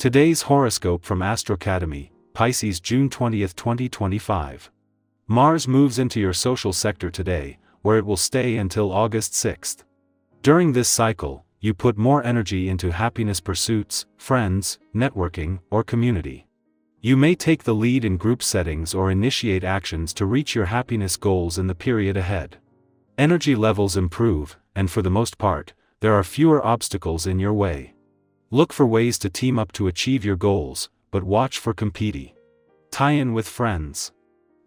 Today's horoscope from Academy, Pisces, June 20, 2025. Mars moves into your social sector today, where it will stay until August 6. During this cycle, you put more energy into happiness pursuits, friends, networking, or community. You may take the lead in group settings or initiate actions to reach your happiness goals in the period ahead. Energy levels improve, and for the most part, there are fewer obstacles in your way. Look for ways to team up to achieve your goals, but watch for competing. Tie-in with friends.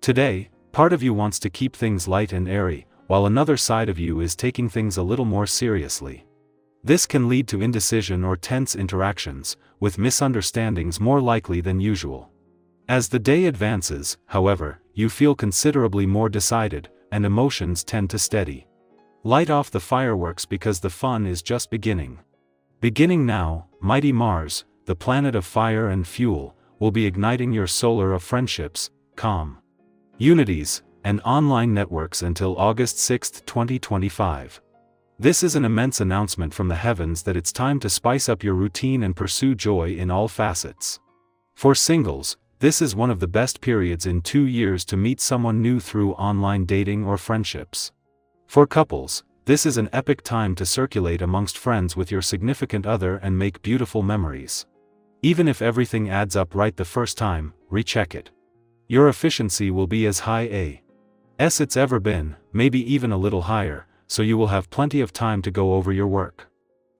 Today, part of you wants to keep things light and airy, while another side of you is taking things a little more seriously. This can lead to indecision or tense interactions, with misunderstandings more likely than usual. As the day advances, however, you feel considerably more decided, and emotions tend to steady. Light off the fireworks because the fun is just beginning. Beginning now, mighty Mars, the planet of fire and fuel, will be igniting your solar of friendships, calm, unities, and online networks until August 6, 2025. This is an immense announcement from the heavens that it's time to spice up your routine and pursue joy in all facets. For singles, this is one of the best periods in 2 years to meet someone new through online dating or friendships. For couples, this is an epic time to circulate amongst friends with your significant other and make beautiful memories. Even if everything adds up right the first time, recheck it. Your efficiency will be as high as it's ever been, maybe even a little higher, so you will have plenty of time to go over your work.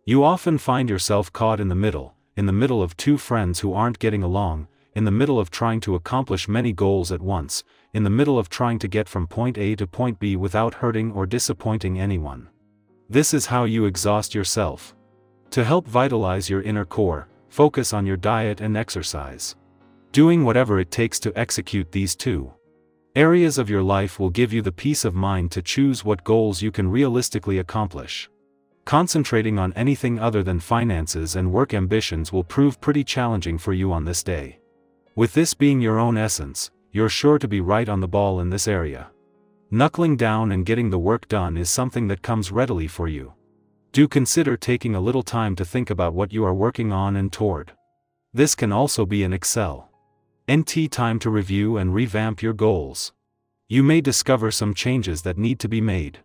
You often find yourself caught in the middle of two friends who aren't getting along, in the middle of trying to accomplish many goals at once, in the middle of trying to get from point A to point B without hurting or disappointing anyone. This is how you exhaust yourself. To help vitalize your inner core, focus on your diet and exercise. Doing whatever it takes to execute these two areas of your life will give you the peace of mind to choose what goals you can realistically accomplish. Concentrating on anything other than finances and work ambitions will prove pretty challenging for you on this day. With this being your own essence, you're sure to be right on the ball in this area. Knuckling down and getting the work done is something that comes readily for you. Do consider taking a little time to think about what you are working on and toward. This can also be an NT time to review and revamp your goals. You may discover some changes that need to be made.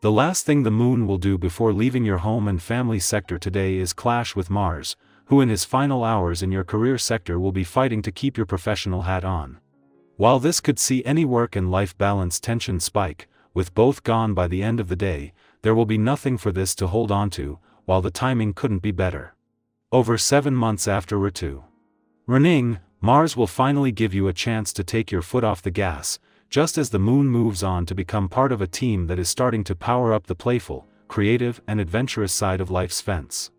The last thing the moon will do before leaving your home and family sector today is clash with Mars, who in his final hours in your career sector will be fighting to keep your professional hat on. While this could see any work and life balance tension spike, with both gone by the end of the day, there will be nothing for this to hold on to, while the timing couldn't be better. Over 7 months after returning, Mars will finally give you a chance to take your foot off the gas, just as the moon moves on to become part of a team that is starting to power up the playful, creative and adventurous side of life's fence.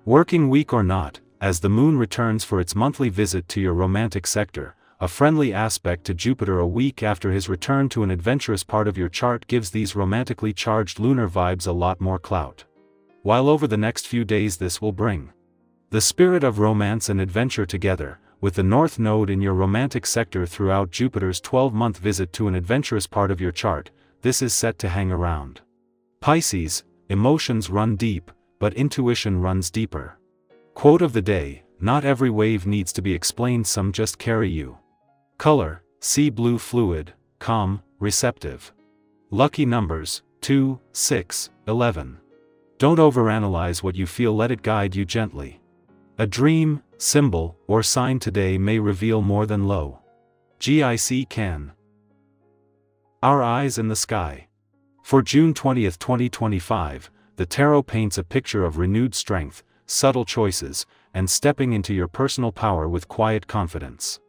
Working week or not, as the moon returns for its monthly visit to your romantic sector, a friendly aspect to Jupiter a week after his return to an adventurous part of your chart gives these romantically charged lunar vibes a lot more clout. While over the next few days this will bring the spirit of romance and adventure together, with the North Node in your romantic sector throughout Jupiter's 12-month visit to an adventurous part of your chart, this is set to hang around. Pisces, emotions run deep, but intuition runs deeper. Quote of the day: not every wave needs to be explained, some just carry you. Color: sea blue, fluid, calm, receptive. Lucky numbers: 2, 6, 11. Don't overanalyze what you feel, let it guide you gently. A dream, symbol, or sign today may reveal more than can. Our eyes in the sky. For June 20, 2025, the tarot paints a picture of renewed strength, subtle choices, and stepping into your personal power with quiet confidence.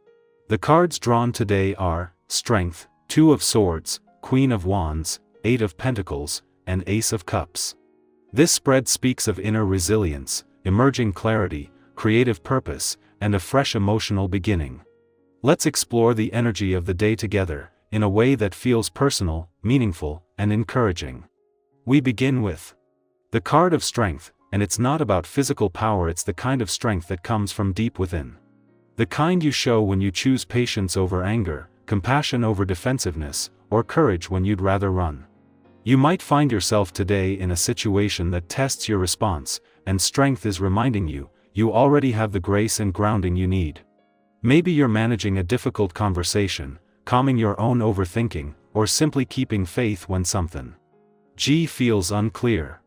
The cards drawn today are Strength, 2 of Swords, Queen of Wands, 8 of Pentacles, and Ace of Cups. This spread speaks of inner resilience, emerging clarity, creative purpose, and a fresh emotional beginning. Let's explore the energy of the day together, in a way that feels personal, meaningful, and encouraging. We begin with the card of Strength, and it's not about physical power, it's the kind of strength that comes from deep within. The kind you show when you choose patience over anger, compassion over defensiveness, or courage when you'd rather run. You might find yourself today in a situation that tests your response, and Strength is reminding you, you already have the grace and grounding you need. Maybe you're managing a difficult conversation, calming your own overthinking, or simply keeping faith when something feels unclear.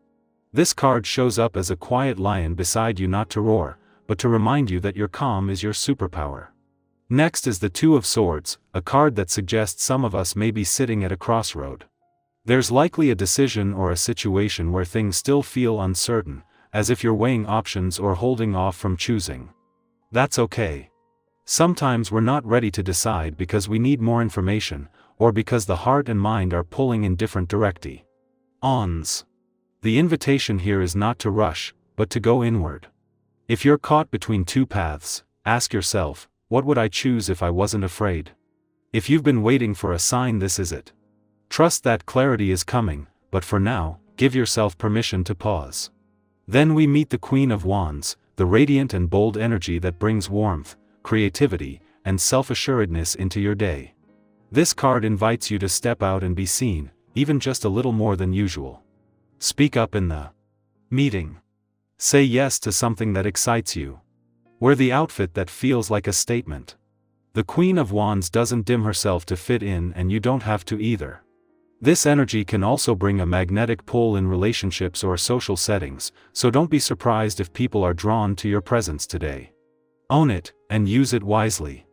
This card shows up as a quiet lion beside you, not to roar, but to remind you that your calm is your superpower. Next is the Two of Swords, a card that suggests some of us may be sitting at a crossroad. There's likely a decision or a situation where things still feel uncertain, as if you're weighing options or holding off from choosing. That's okay. Sometimes we're not ready to decide because we need more information, or because the heart and mind are pulling in different directions. The invitation here is not to rush, but to go inward. If you're caught between two paths, ask yourself, what would I choose if I wasn't afraid? If you've been waiting for a sign, this is it. Trust that clarity is coming, but for now, give yourself permission to pause. Then we meet the Queen of Wands, the radiant and bold energy that brings warmth, creativity, and self-assuredness into your day. This card invites you to step out and be seen, even just a little more than usual. Speak up in the meeting. Say yes to something that excites you. Wear the outfit that feels like a statement. The Queen of Wands doesn't dim herself to fit in, and you don't have to either. This energy can also bring a magnetic pull in relationships or social settings, so don't be surprised if people are drawn to your presence today. Own it, and use it wisely.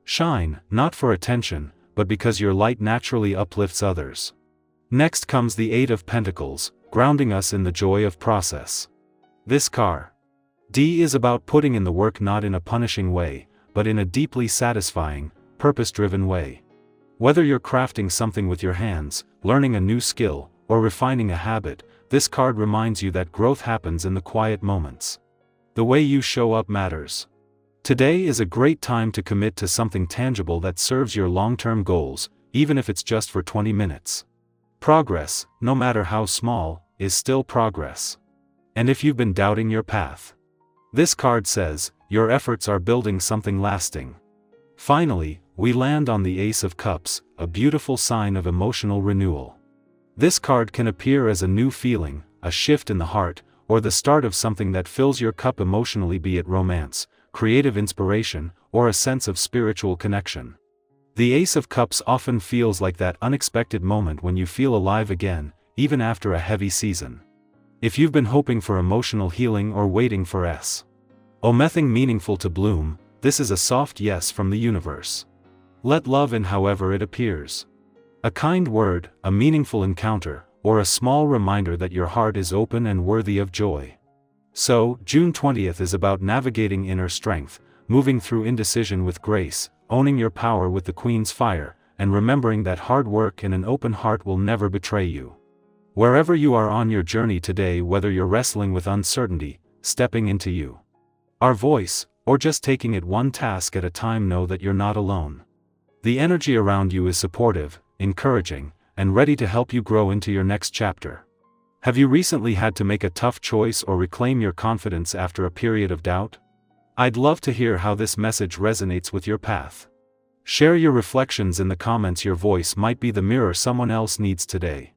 Shine, not for attention, but because your light naturally uplifts others. Next comes the Eight of Pentacles, grounding us in the joy of process. This card is about putting in the work, not in a punishing way, but in a deeply satisfying, purpose-driven way. Whether you're crafting something with your hands, learning a new skill, or refining a habit, this card reminds you that growth happens in the quiet moments. The way you show up matters. Today is a great time to commit to something tangible that serves your long-term goals, even if it's just for 20 minutes. Progress, no matter how small, is still progress. And if you've been doubting your path, this card says, your efforts are building something lasting. Finally, we land on the Ace of Cups, a beautiful sign of emotional renewal. This card can appear as a new feeling, a shift in the heart, or the start of something that fills your cup emotionally, be it romance, creative inspiration, or a sense of spiritual connection. The Ace of Cups often feels like that unexpected moment when you feel alive again, even after a heavy season. If you've been hoping for emotional healing or waiting for something meaningful to bloom, this is a soft yes from the universe. Let love in however it appears. A kind word, a meaningful encounter, or a small reminder that your heart is open and worthy of joy. So, June 20th is about navigating inner strength, moving through indecision with grace, owning your power with the Queen's fire, and remembering that hard work and an open heart will never betray you. Wherever you are on your journey today, whether you're wrestling with uncertainty, stepping into our voice, or just taking it one task at a time, know that you're not alone. The energy around you is supportive, encouraging, and ready to help you grow into your next chapter. Have you recently had to make a tough choice or reclaim your confidence after a period of doubt? I'd love to hear how this message resonates with your path. Share your reflections in the comments. Your voice might be the mirror someone else needs today.